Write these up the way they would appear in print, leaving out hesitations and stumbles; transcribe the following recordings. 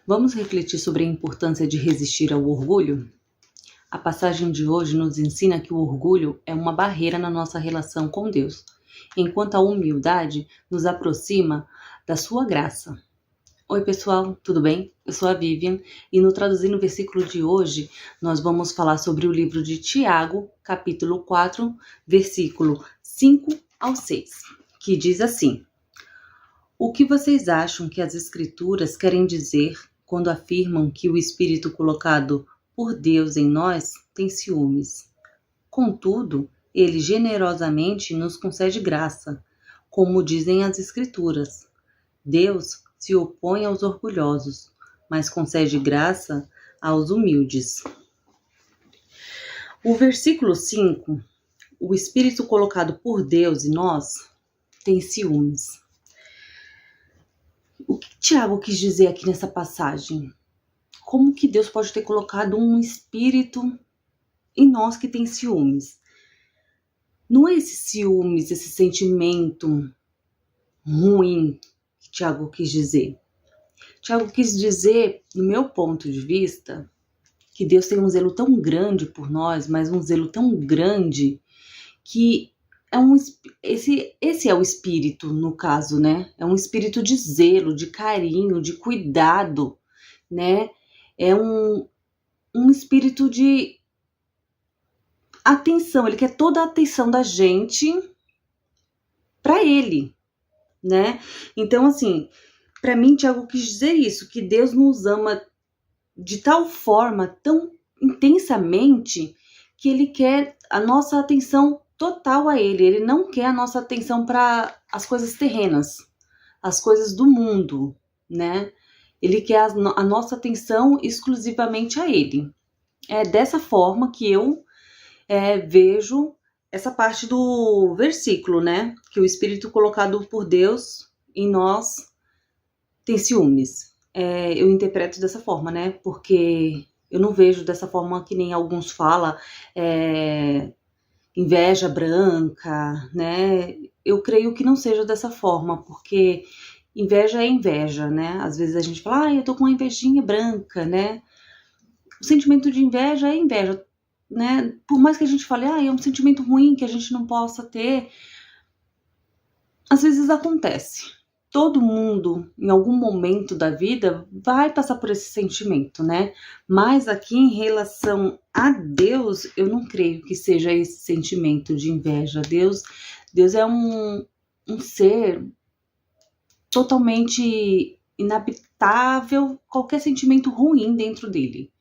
Vamos refletir sobre a importância de resistir ao orgulho? A passagem de hoje nos ensina que o orgulho é uma barreira na nossa relação com Deus, enquanto a humildade nos aproxima da sua graça. Oi pessoal, tudo bem? Eu sou a Vivian e no Traduzindo o Versículo de hoje nós vamos falar sobre o livro de Tiago, capítulo 4, versículo 5 ao 6, que diz assim: O que vocês acham que as Escrituras querem dizer quando afirmam que o Espírito colocado por Deus em nós tem ciúmes? Contudo, ele generosamente nos concede graça, como dizem as Escrituras. Deus se opõe aos orgulhosos, mas concede graça aos humildes. O versículo 5, o Espírito colocado por Deus em nós tem ciúmes. O que Tiago quis dizer aqui nessa passagem? Como que Deus pode ter colocado um espírito em nós que tem ciúmes? Não é esse ciúmes, esse sentimento ruim que Tiago quis dizer. Tiago quis dizer, no meu ponto de vista, que Deus tem um zelo tão grande por nós, mas um zelo tão grande que esse é o espírito, no caso, né? É um espírito de zelo, de carinho, de cuidado, né? É um espírito de atenção. Ele quer toda a atenção da gente para ele, né? Então, assim, para mim, Tiago quis dizer isso, que Deus nos ama de tal forma, tão intensamente, que ele quer a nossa atenção total a ele. Ele não quer a nossa atenção para as coisas terrenas, as coisas do mundo, né? Ele quer a nossa atenção exclusivamente a ele. É dessa forma que eu vejo essa parte do versículo, né? Que o Espírito colocado por Deus em nós tem ciúmes. Eu interpreto dessa forma, né? Porque eu não vejo dessa forma que nem alguns falam, inveja branca, né? Eu creio que não seja dessa forma, porque inveja é inveja, né? Às vezes a gente fala, eu tô com uma invejinha branca, né? O sentimento de inveja é inveja, né? Por mais que a gente fale, é um sentimento ruim que a gente não possa ter, às vezes acontece. Todo mundo, em algum momento da vida, vai passar por esse sentimento, né? Mas aqui, em relação a Deus, eu não creio que seja esse sentimento de inveja. Deus é um ser totalmente inabitável, qualquer sentimento ruim dentro dele.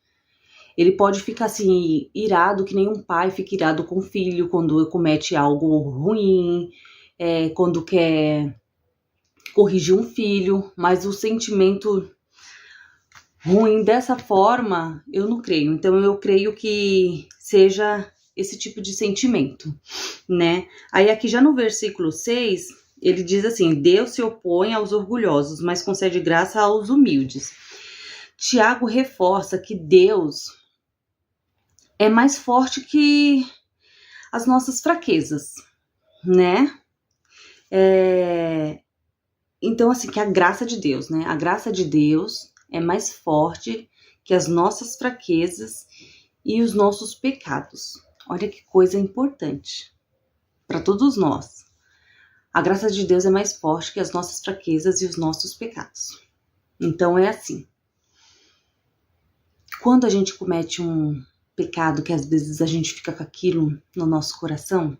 Ele pode ficar assim, irado, que nem um pai fica irado com o filho quando comete algo ruim, quando quer corrigir um filho, mas o sentimento ruim dessa forma, eu não creio. Então eu creio que seja esse tipo de sentimento, né? Aí aqui já no versículo 6, ele diz assim: Deus se opõe aos orgulhosos, mas concede graça aos humildes. Tiago reforça que Deus é mais forte que as nossas fraquezas, né? Então, assim, que a graça de Deus, né? A graça de Deus é mais forte que as nossas fraquezas e os nossos pecados. Olha que coisa importante para todos nós. A graça de Deus é mais forte que as nossas fraquezas e os nossos pecados. Então, é assim. Quando a gente comete um pecado que às vezes a gente fica com aquilo no nosso coração,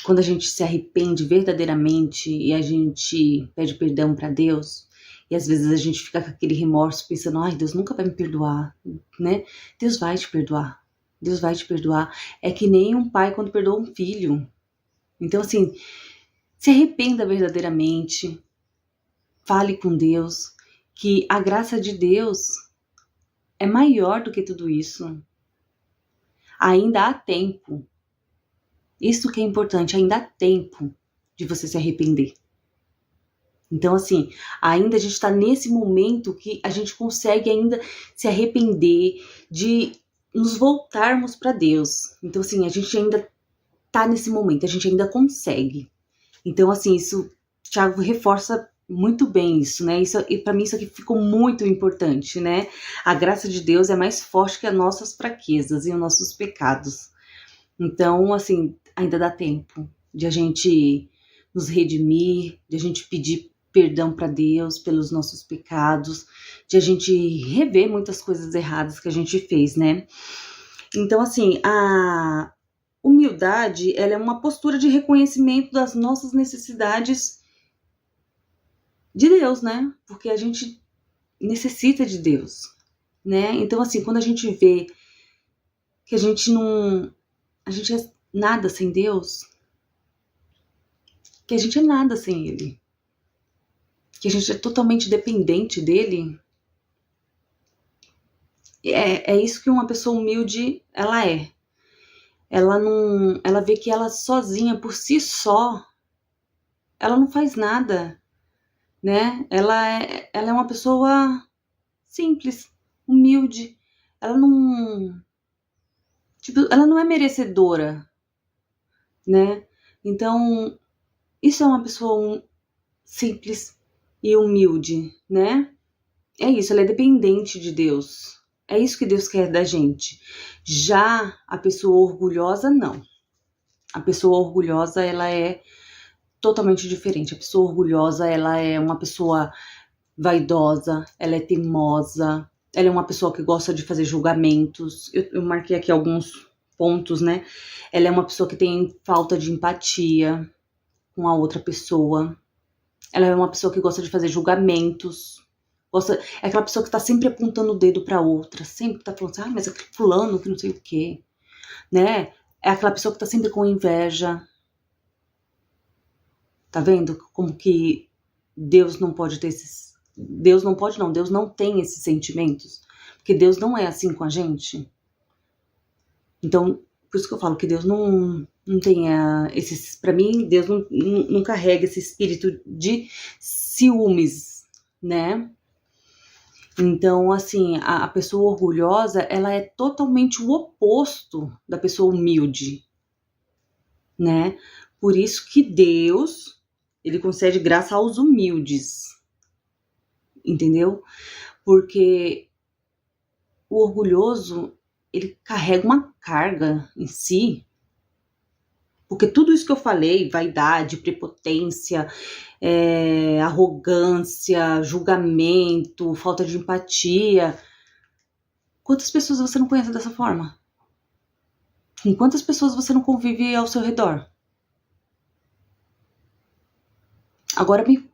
quando a gente se arrepende verdadeiramente e a gente pede perdão para Deus, e às vezes a gente fica com aquele remorso pensando, Deus nunca vai me perdoar, né? Deus vai te perdoar. Deus vai te perdoar. É que nem um pai quando perdoa um filho. Então, assim, se arrependa verdadeiramente, fale com Deus, que a graça de Deus é maior do que tudo isso. Ainda há tempo. Isso que é importante, ainda há tempo de você se arrepender. Então, assim, ainda a gente está nesse momento que a gente consegue ainda se arrepender de nos voltarmos para Deus. Então, assim, a gente ainda está nesse momento, a gente ainda consegue. Então, assim, isso Tiago reforça muito bem isso, né? Isso, e para mim isso aqui ficou muito importante, né? A graça de Deus é mais forte que as nossas fraquezas e os nossos pecados. Então, assim, ainda dá tempo de a gente nos redimir, de a gente pedir perdão para Deus pelos nossos pecados, de a gente rever muitas coisas erradas que a gente fez, né? Então, assim, a humildade, ela é uma postura de reconhecimento das nossas necessidades de Deus, né? Porque a gente necessita de Deus, né? Então, assim, quando a gente vê que a gente é nada sem Deus, que a gente é nada sem Ele, que a gente é totalmente dependente dele, é isso que uma pessoa humilde, ela é. Ela vê que ela sozinha, por si só, ela não faz nada, né? Ela é uma pessoa simples, humilde. Ela não, tipo, ela não é merecedora, né? Então, isso é uma pessoa simples e humilde, né? É isso, ela é dependente de Deus. É isso que Deus quer da gente. Já a pessoa orgulhosa, não. A pessoa orgulhosa, ela é totalmente diferente. A pessoa orgulhosa, ela é uma pessoa vaidosa, ela é teimosa, ela é uma pessoa que gosta de fazer julgamentos. Eu marquei aqui alguns pontos, né? Ela é uma pessoa que tem falta de empatia com a outra pessoa. Ela é uma pessoa que gosta de fazer julgamentos. É aquela pessoa que tá sempre apontando o dedo pra outra, sempre tá falando assim, mas aquele fulano que não sei o quê, né? É aquela pessoa que tá sempre com inveja. Tá vendo como que Deus não pode ter esses... Deus não pode não, Deus não tem esses sentimentos. Porque Deus não é assim com a gente. Então, por isso que eu falo que Deus não tem esses... Pra mim, Deus não carrega esse espírito de ciúmes, né? Então, assim, a pessoa orgulhosa, ela é totalmente o oposto da pessoa humilde, né? Por isso que Deus, ele concede graça aos humildes, entendeu? Porque o orgulhoso, ele carrega uma carga em si, porque tudo isso que eu falei, vaidade, prepotência, arrogância, julgamento, falta de empatia, quantas pessoas você não conhece dessa forma? Com quantas pessoas você não convive ao seu redor? Agora me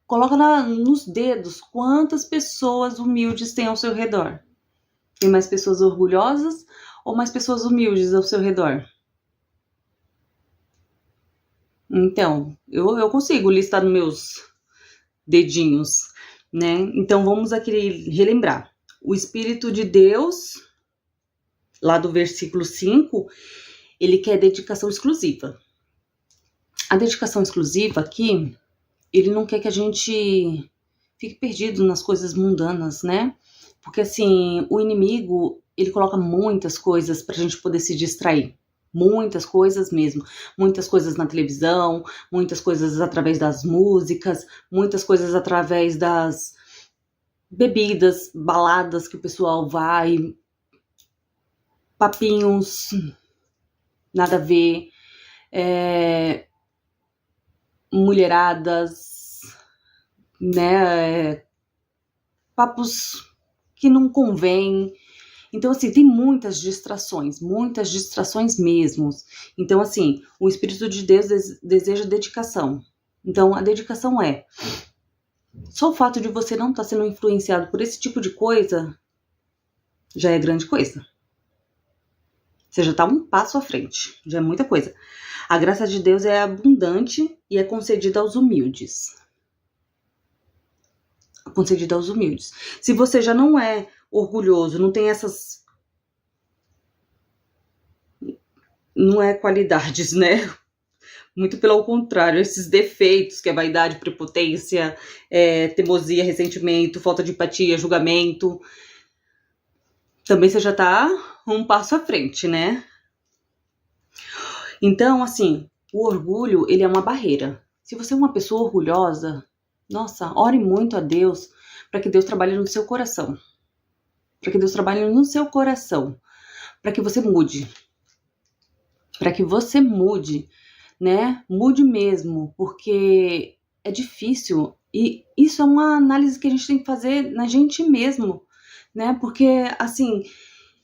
coloca nos dedos quantas pessoas humildes tem ao seu redor. Tem mais pessoas orgulhosas ou mais pessoas humildes ao seu redor? Então, eu consigo listar nos meus dedinhos, né? Então, vamos aqui relembrar. O Espírito de Deus, lá do versículo 5, ele quer dedicação exclusiva. A dedicação exclusiva aqui, ele não quer que a gente fique perdido nas coisas mundanas, né? Porque, assim, o inimigo, ele coloca muitas coisas pra gente poder se distrair. Muitas coisas mesmo. Muitas coisas na televisão, muitas coisas através das músicas, muitas coisas através das bebidas, baladas que o pessoal vai, papinhos, nada a ver, mulheradas, né, papos que não convêm. Então, assim, tem muitas distrações mesmo. Então, assim, o Espírito de Deus deseja dedicação. Então, a dedicação é... Só o fato de você não estar sendo influenciado por esse tipo de coisa já é grande coisa. Você já está um passo à frente, já é muita coisa. A graça de Deus é abundante e é concedida aos humildes. Concedida aos humildes. Se você já não é orgulhoso, não tem essas... Não é qualidades, né? Muito pelo contrário, esses defeitos, que é vaidade, prepotência, teimosia, ressentimento, falta de empatia, julgamento, também você já tá um passo à frente, né? Então, assim, o orgulho, ele é uma barreira. Se você é uma pessoa orgulhosa, Nossa, ore muito a Deus para que Deus trabalhe no seu coração. Para que Deus trabalhe no seu coração. Para que você mude. Para que você mude, né? Mude mesmo, porque é difícil. E isso é uma análise que a gente tem que fazer na gente mesmo, né? Porque, assim,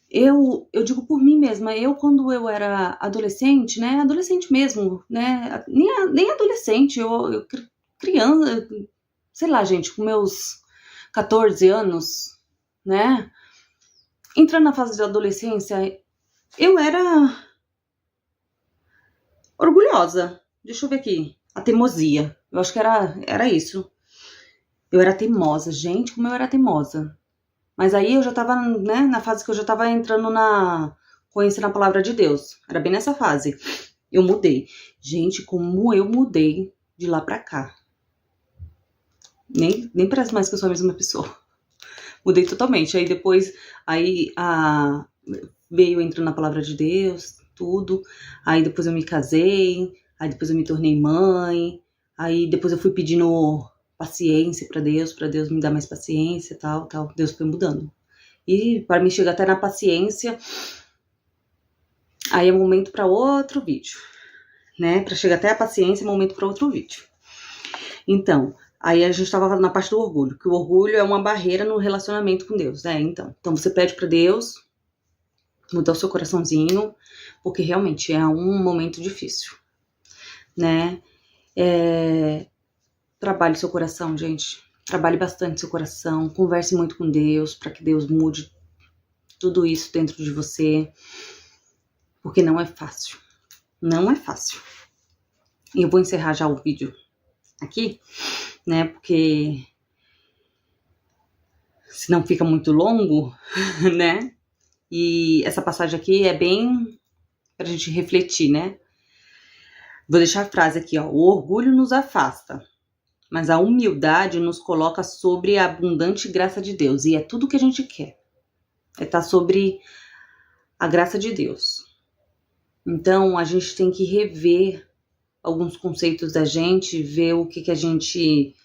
eu digo por mim mesma, quando eu era adolescente, né? Adolescente mesmo, né? Nem adolescente, eu criança, sei lá, gente, com meus 14 anos, né? Entrando na fase de adolescência, eu era orgulhosa. Deixa eu ver aqui. A teimosia. Eu acho que era isso. Eu era teimosa. Gente, como eu era teimosa. Mas aí eu já tava, né, na fase que eu já tava entrando conhecendo a palavra de Deus. Era bem nessa fase. Eu mudei. Gente, como eu mudei de lá pra cá. Nem parece mais que eu sou a mesma pessoa. Mudei totalmente. Aí depois, veio entrando na palavra de Deus, tudo. Aí depois eu me casei. Aí depois eu me tornei mãe. Aí depois eu fui pedindo paciência pra Deus me dar mais paciência, tal. Deus foi mudando. E para mim chegar até na paciência, aí é momento para outro vídeo, né? Para chegar até a paciência, é momento para outro vídeo. Então, aí a gente estava na parte do orgulho, que o orgulho é uma barreira no relacionamento com Deus, né? Então você pede para Deus mudar o seu coraçãozinho, porque realmente é um momento difícil, né? Trabalhe seu coração, gente. Trabalhe bastante seu coração, converse muito com Deus, para que Deus mude tudo isso dentro de você, porque não é fácil. Não é fácil. E eu vou encerrar já o vídeo aqui, né? Porque senão fica muito longo, né? E essa passagem aqui é bem pra gente refletir, né? Vou deixar a frase aqui, ó. O orgulho nos afasta, mas a humildade nos coloca sobre a abundante graça de Deus. E é tudo que a gente quer. É estar sobre a graça de Deus. Então, a gente tem que rever alguns conceitos da gente, ver o que a gente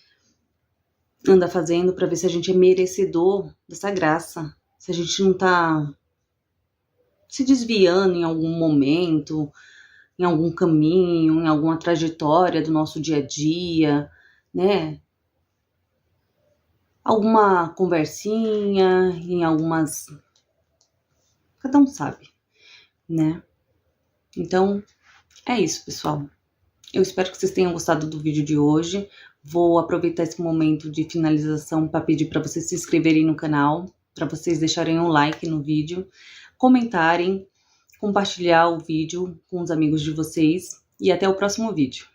anda fazendo para ver se a gente é merecedor dessa graça. Se a gente não tá se desviando em algum momento, em algum caminho, em alguma trajetória do nosso dia a dia, né? Alguma conversinha, em algumas... Cada um sabe, né? Então, é isso, pessoal. Eu espero que vocês tenham gostado do vídeo de hoje. Vou aproveitar esse momento de finalização para pedir para vocês se inscreverem no canal, para vocês deixarem um like no vídeo, comentarem, compartilhar o vídeo com os amigos de vocês e até o próximo vídeo.